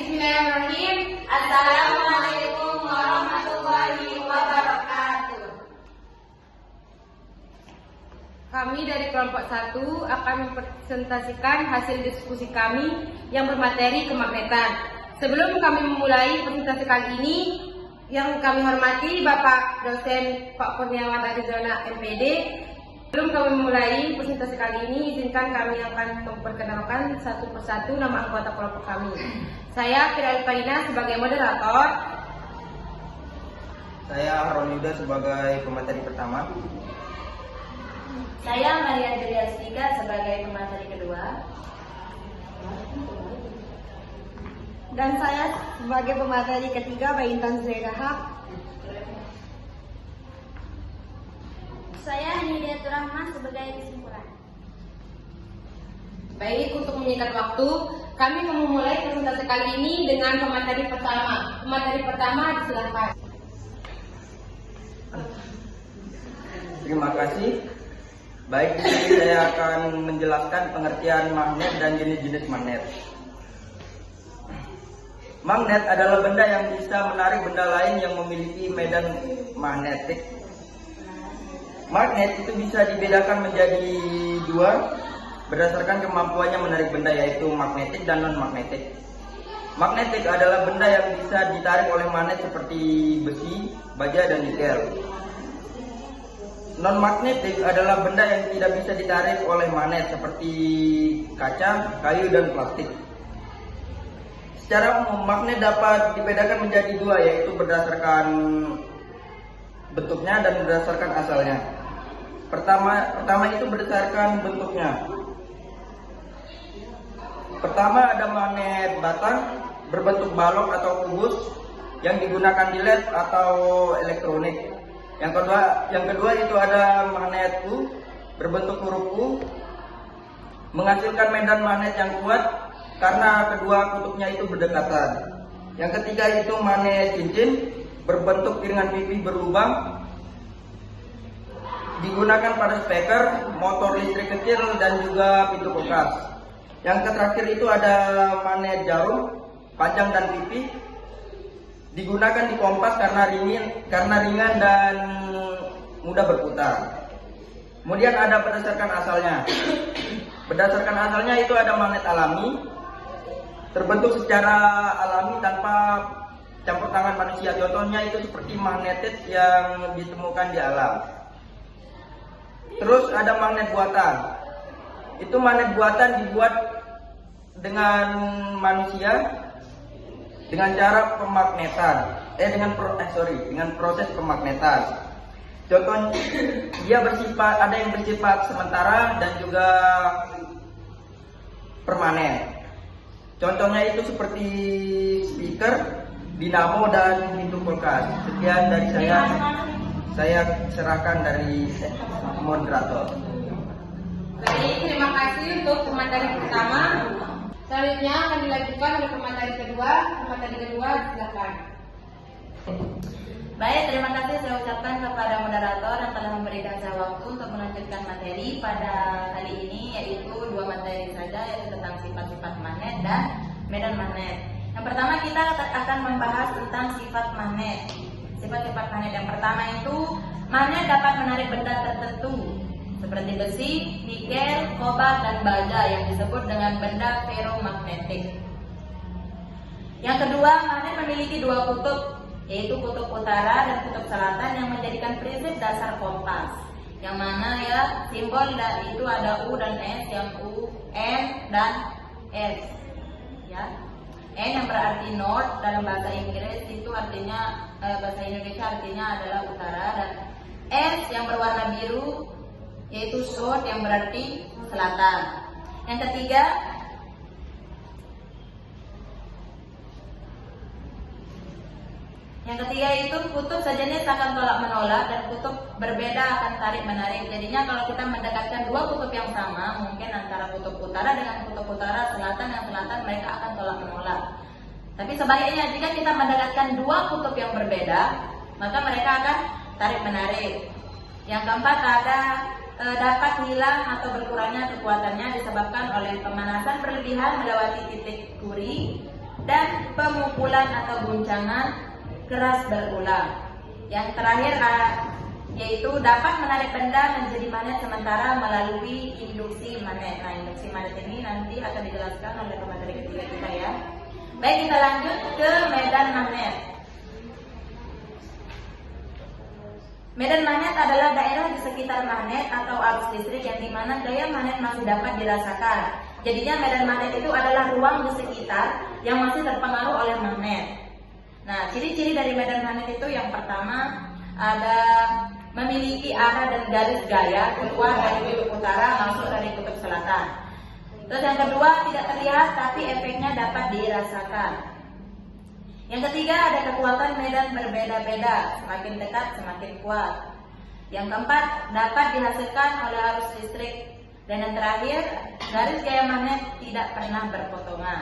Bismillahirrahmanirrahim. Assalamualaikum warahmatullahi wabarakatuh. Kami dari kelompok 1 akan mempresentasikan hasil diskusi kami yang bermateri kemagnetan. Sebelum kami memulai presentasi kali ini, yang kami hormati Bapak dosen Pak Kurniawan Arizona MPD. Sebelum kami memulai presentasi kali ini, izinkan kami akan memperkenalkan satu persatu nama anggota kelompok kami. Saya Fira Alfarina sebagai moderator. Saya Harun Yuda sebagai pemateri pertama. Saya Maria Driastika sebagai pemateri kedua. Dan saya sebagai pemateri ketiga, Mbak Intan Zuraidahak. Saya Hidayatur Rahman sebagai kesimpulan. Baik, untuk menyingkat waktu, kami memulai presentasi kali ini dengan pemateri pertama. Pemateri pertama disilahkan. Terima kasih. Baik, di sini saya akan menjelaskan pengertian magnet dan jenis-jenis magnet. Magnet adalah benda yang bisa menarik benda lain yang memiliki medan magnetik. Magnet itu bisa dibedakan menjadi dua berdasarkan kemampuannya menarik benda, yaitu magnetik dan non-magnetik. Magnetik adalah benda yang bisa ditarik oleh magnet seperti besi, baja, dan nikel. Non-magnetik adalah benda yang tidak bisa ditarik oleh magnet seperti kaca, kayu, dan plastik. Secara umum, magnet dapat dibedakan menjadi dua, yaitu berdasarkan bentuknya dan berdasarkan asalnya. Pertama itu berdasarkan bentuknya. Pertama ada magnet batang berbentuk balok atau kubus yang digunakan di LED atau elektronik. Yang kedua itu ada magnet U berbentuk huruf U, menghasilkan medan magnet yang kuat karena kedua kutubnya itu berdekatan. Yang ketiga itu magnet cincin berbentuk piringan pipi berlubang, digunakan pada speaker, motor listrik kecil, dan juga pintu kulkas. Yang terakhir itu ada magnet jarum, panjang dan pipih, digunakan di kompas karena ringan dan mudah berputar. Kemudian ada berdasarkan asalnya. Berdasarkan asalnya itu ada magnet alami, terbentuk secara alami tanpa campur tangan manusia. Contohnya itu seperti magnetit yang ditemukan di alam. Terus ada magnet buatan. Itu magnet buatan dibuat dengan manusia dengan cara pemagnetan. Dengan proses pemagnetan. Contohnya dia ada yang bersifat sementara dan juga permanen. Contohnya itu seperti speaker, dinamo, dan pintu kulkas. Sekian dari saya. Saya serahkan dari moderator. Baik, terima kasih untuk pemateri pertama. Selanjutnya akan dilanjutkan oleh pemateri kedua. Pemateri kedua silakan. Baik, terima kasih saya ucapkan kepada moderator yang telah memberikan saya waktu untuk melanjutkan materi pada kali ini, yaitu dua materi saja, yaitu tentang sifat-sifat magnet dan medan magnet. Yang pertama kita akan membahas tentang sifat magnet. Sifat-sifat magnet yang pertama itu, magnet dapat menarik benda tertentu seperti besi, nikel, kobalt, dan baja yang disebut dengan benda ferromagnetik. Yang kedua, magnet memiliki dua kutub, yaitu kutub utara dan kutub selatan yang menjadikan prinsip dasar kompas. Yang mana ya, simbol itu ada U dan S, yang U, N, dan S. Ya. N yang berarti north dalam bahasa Inggris itu artinya bahasa Indonesia artinya adalah utara, dan S yang berwarna biru yaitu south yang berarti selatan. Yang ketiga itu kutub sejenis akan tolak menolak dan kutub berbeda akan tarik menarik. Jadinya kalau kita mendekatkan dua kutub yang sama, mungkin antara kutub utara dengan kutub utara, selatan dan selatan, mereka akan tolak menolak. Tapi sebaliknya jika kita mendekatkan dua kutub yang berbeda, maka mereka akan tarik menarik. Yang keempat ada dapat hilang atau berkurangnya kekuatannya disebabkan oleh pemanasan berlebihan melewati titik Curie dan pemukulan atau guncangan keras berulang. Yang terakhir yaitu dapat menarik benda menjadi magnet sementara melalui induksi magnet. Nah, induksi magnet ini nanti akan dijelaskan oleh pemateri ketiga kita ya. Baik, kita lanjut ke medan magnet. Medan magnet adalah daerah di sekitar magnet atau arus listrik yang dimana daya magnet masih dapat dirasakan. Jadinya medan magnet itu adalah ruang di sekitar yang masih terpengaruh oleh magnet. Nah, ciri-ciri dari medan magnet itu yang pertama ada memiliki arah dan garis gaya keluar dari kutub utara masuk dari kutub selatan. Terus yang kedua tidak terlihat tapi efeknya dapat dirasakan. Yang ketiga ada kekuatan medan berbeda-beda, semakin dekat semakin kuat. Yang keempat dapat dihasilkan oleh arus listrik. Dan yang terakhir garis gaya magnet tidak pernah berpotongan.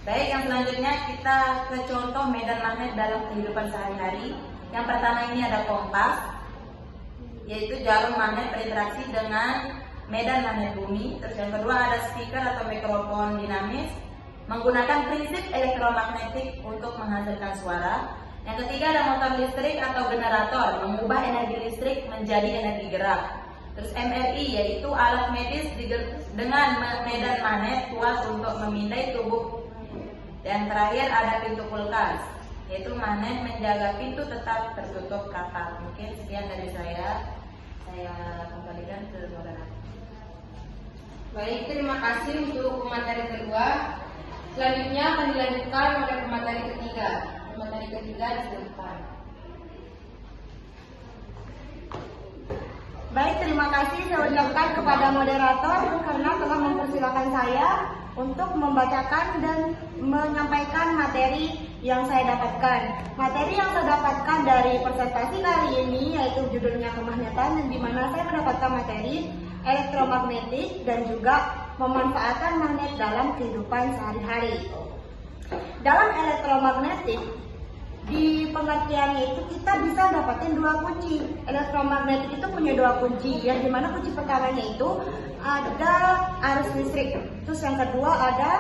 Baik, yang selanjutnya kita ke contoh medan magnet dalam kehidupan sehari-hari. Yang pertama ini ada kompas, yaitu jarum magnet berinteraksi dengan medan magnet bumi. Terus yang kedua ada speaker atau mikrofon dinamis menggunakan prinsip elektromagnetik untuk menghasilkan suara. Yang ketiga ada motor listrik atau generator mengubah energi listrik menjadi energi gerak. Terus MRI yaitu alat medis dengan medan magnet kuat untuk memindai tubuh. Dan terakhir ada pintu kulkas, yaitu magnet menjaga pintu tetap tertutup rapat. Mungkin sekian dari saya kembalikan ke moderator. Baik, terima kasih untuk pemateri kedua. Selanjutnya akan dilanjutkan oleh pemateri ketiga. Pemateri ketiga dilanjutkan. Baik, terima kasih saya ucapkan kepada moderator karena telah mempersilakan saya untuk membacakan dan menyampaikan materi yang saya dapatkan. Materi yang saya dapatkan dari presentasi kali ini yaitu judulnya kemagnetan, dan di mana saya mendapatkan materi elektromagnetik dan juga pemanfaatan magnet dalam kehidupan sehari-hari. Dalam elektromagnetik, di pengertiannya itu kita bisa dapatin dua kunci. Elektromagnetik itu punya dua kunci, yang dimana kunci pertamanya itu ada arus listrik, terus yang kedua ada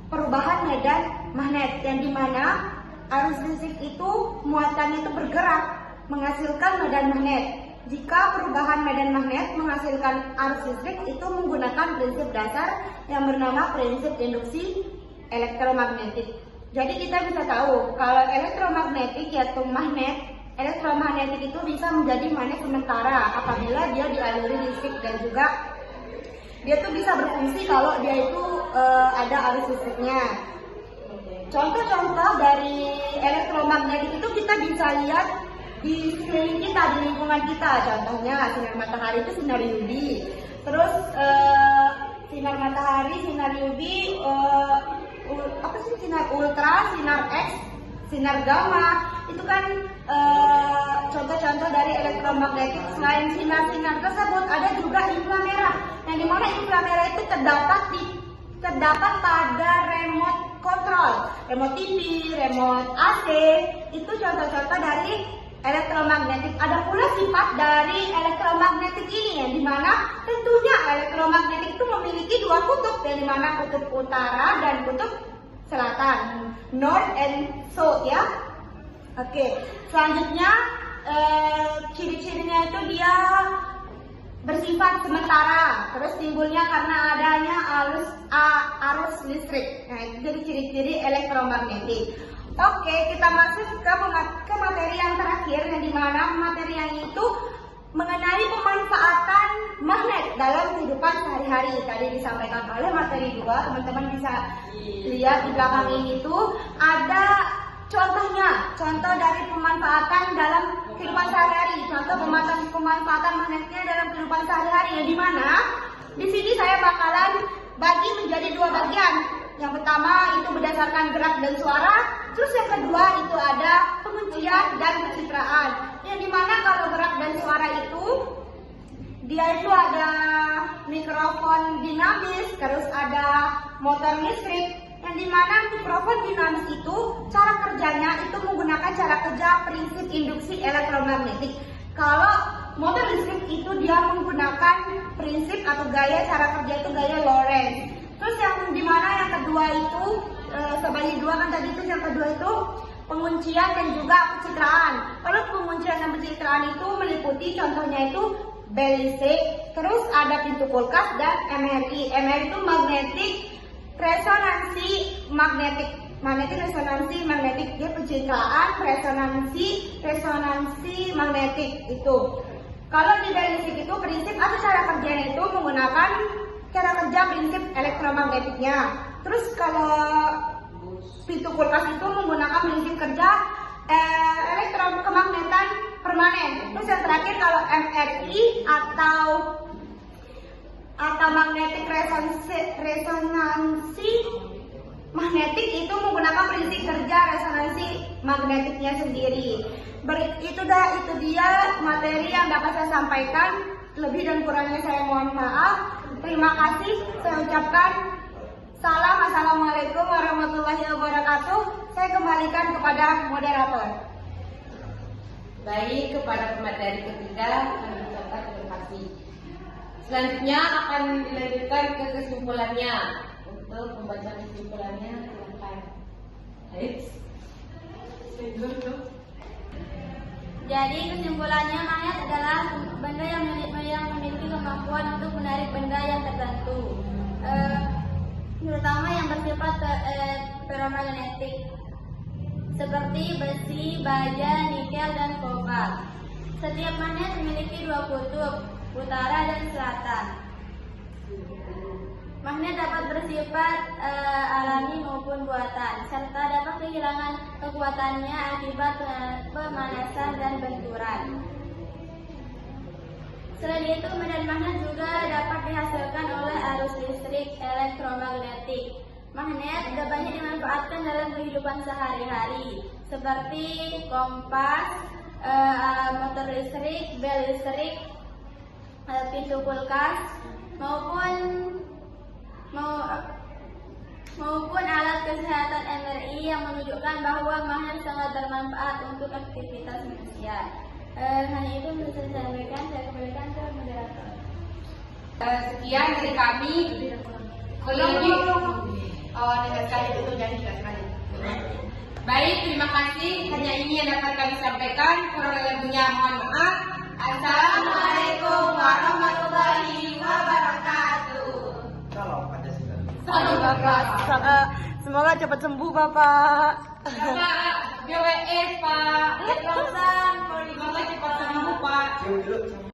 perubahan medan magnet, yang dimana arus listrik itu muatannya itu bergerak menghasilkan medan magnet. Jika perubahan medan magnet menghasilkan arus listrik itu menggunakan prinsip dasar yang bernama prinsip induksi elektromagnetik. Jadi kita bisa tahu kalau elektromagnetik yaitu magnet, elektromagnetik itu bisa menjadi magnet sementara apabila dia dialiri listrik, dan juga dia tuh bisa berfungsi kalau dia itu ada arus listriknya. Contoh-contoh dari elektromagnetik itu kita bisa lihat di sekeliling kita, di lingkungan kita. Contohnya sinar matahari itu sinar UV. Terus sinar matahari, sinar UV, sinar ultra, sinar X, sinar gamma. Itu kan contoh-contoh dari elektromagnetik. Selain sinar-sinar tersebut ada juga inframerah. Yang dimana inframerah itu terdapat pada remote control, remote TV, remote AC. Itu contoh-contoh dari elektromagnetik. Ada pula sifat dari elektromagnetik ini, yang dimana tentunya elektromagnetik itu memiliki dua kutub, yang dimana kutub utara dan kutub selatan, north and south ya. Oke, selanjutnya ciri-cirinya itu dia bersifat sementara, terus timbulnya karena adanya arus listrik. Nah, itu jadi ciri-ciri elektromagnetik. Oke, kita masuk ke materi yang terakhir, yang dimana materi yang itu mengenai pemanfaatan magnet dalam kehidupan sehari-hari. Tadi disampaikan oleh materi 2, teman-teman bisa lihat di belakang ini tuh ada contohnya, contoh dari pemanfaatan dalam kehidupan sehari-hari, contoh pemanfaatan magnetnya dalam kehidupan sehari-hari, yang dimana di sini saya bakalan bagi menjadi dua bagian. Yang pertama itu berdasarkan gerak dan suara, terus yang kedua itu ada penguncian dan pencitraan. Yang dimana kalau gerak dan suara itu dia itu ada mikrofon dinamis, terus ada motor listrik. Yang dimana mikrofon dinamis itu cara kerjanya itu menggunakan cara kerja prinsip induksi elektromagnetik. Kalau motor listrik itu dia menggunakan prinsip atau gaya cara kerja itu gaya Lorentz. Terus yang dimana yang kedua itu terbagi dua kan tadi itu. Yang kedua itu penguncian dan juga pencitraan. Kalau penguncian dan pencitraan itu meliputi contohnya itu bel listrik, terus ada pintu kulkas dan MRI. MRI itu magnetic resonansi magnetik. Magnetik resonansi magnetik, dia pencitraan resonansi magnetik itu. Kalau di bel listrik itu prinsip atau cara kerjanya itu menggunakan cara kerja prinsip elektromagnetiknya. Terus kalau pintu kulkas itu menggunakan prinsip kerja elektromagnetan permanen. Terus yang terakhir kalau MRI atau magnetic resonansi magnetik itu menggunakan prinsip kerja resonansi magnetiknya sendiri. Itu dia materi yang dapat saya sampaikan. Lebih dan kurangnya saya mohon maaf. Terima kasih. Saya ucapkan salam. Assalamualaikum warahmatullahi wabarakatuh. Saya kembalikan kepada moderator. Baik, kepada pemateri ketiga kami ucapkan terima kasih. Selanjutnya akan dilanjutkan ke kesimpulannya. Untuk membaca kesimpulannya, silakan. Baik. Jadi kesimpulannya magnet adalah benda yang memiliki kemampuan untuk menarik benda yang tertentu, terutama yang bersifat ferromagnetik seperti besi, baja, nikel, dan kobalt. Setiap magnet memiliki dua kutub, utara dan selatan. Magnet dapat bersifat alami maupun buatan, serta dapat kehilangan kekuatannya akibat pemanasan dan benturan. Selain itu, medan magnet juga dapat dihasilkan oleh arus listrik elektromagnetik. Magnet banyak dimanfaatkan dalam kehidupan sehari-hari, seperti kompas, motor listrik, bel listrik, pintu kulkas, maupun alat kesehatan MRI yang menunjukkan bahwa magnet sangat bermanfaat untuk aktivitas manusia. Hanya itu yang bisa saya sampaikan. Saya kembalikan ke moderator. Sekian dari kami. Dengan sekali itu jadi sekali. Baik, terima kasih. Hanya ini yang dapat kami sampaikan. Kurang lebihnya mohon maaf. Assalamualaikum warahmatullahi wabarakatuh. Salam Pancasila. Salam Bapak. Semoga cepat sembuh Bapak. Bapak, BWF Pak. Bapak cepat sembuh Pak. Cium dulu.